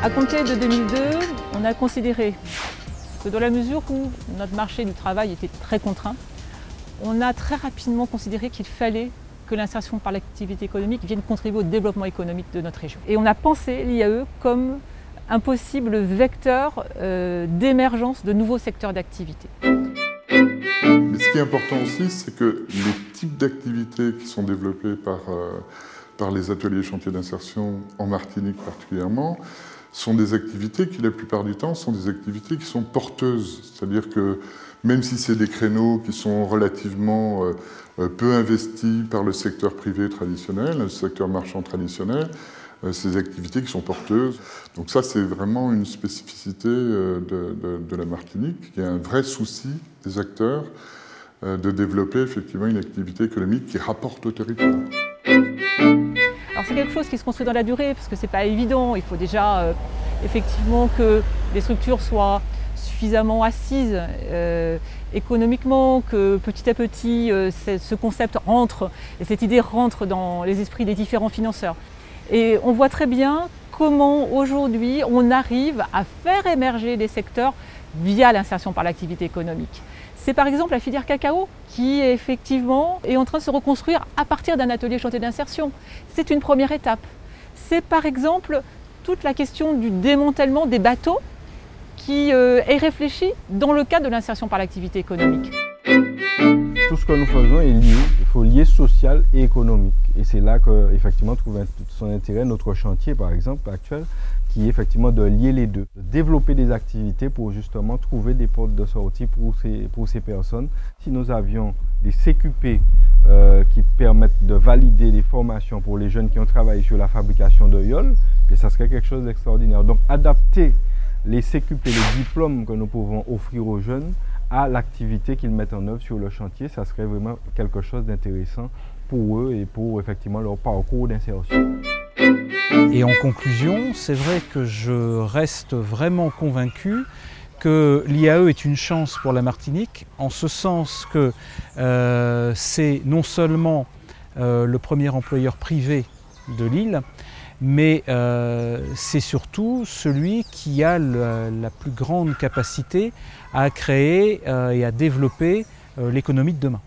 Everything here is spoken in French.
À compter de 2002, on a considéré que dans la mesure où notre marché du travail était très contraint, on a très rapidement considéré qu'il fallait que l'insertion par l'activité économique vienne contribuer au développement économique de notre région. Et on a pensé l'IAE comme un possible vecteur d'émergence de nouveaux secteurs d'activité. Mais ce qui est important aussi, c'est que les types d'activités qui sont développées par les ateliers chantiers d'insertion, en Martinique particulièrement, sont des activités qui, la plupart du temps, sont des activités qui sont porteuses. C'est-à-dire que même si c'est des créneaux qui sont relativement peu investis par le secteur privé traditionnel, le secteur marchand traditionnel, ces activités qui sont porteuses. Donc ça, c'est vraiment une spécificité de la Martinique. Il y a un vrai souci des acteurs de développer effectivement une activité économique qui rapporte au territoire. Alors c'est quelque chose qui se construit dans la durée, parce que c'est pas évident. Il faut déjà effectivement que les structures soient suffisamment assises économiquement, que petit à petit ce concept rentre, et cette idée rentre dans les esprits des différents financeurs. Et on voit très bien comment aujourd'hui on arrive à faire émerger des secteurs via l'insertion par l'activité économique. C'est par exemple la filière cacao qui effectivement est en train de se reconstruire à partir d'un atelier chantier d'insertion. C'est une première étape. C'est par exemple toute la question du démantèlement des bateaux qui est réfléchie dans le cadre de l'insertion par l'activité économique. Tout ce que nous faisons est lié, il faut lier social et économique. Et c'est là qu'effectivement trouve son intérêt notre chantier par exemple actuel, qui est effectivement de lier les deux, de développer des activités pour justement trouver des portes de sortie pour ces personnes. Si nous avions des CQP qui permettent de valider des formations pour les jeunes qui ont travaillé sur la fabrication de yole, ça serait quelque chose d'extraordinaire. Donc adapter les CQP, les diplômes que nous pouvons offrir aux jeunes à l'activité qu'ils mettent en œuvre sur le chantier, ça serait vraiment quelque chose d'intéressant pour eux et pour effectivement leur parcours d'insertion. Et en conclusion, c'est vrai que je reste vraiment convaincu que l'IAE est une chance pour la Martinique, en ce sens que c'est non seulement le premier employeur privé de l'île, mais c'est surtout celui qui a la plus grande capacité à créer et à développer l'économie de demain.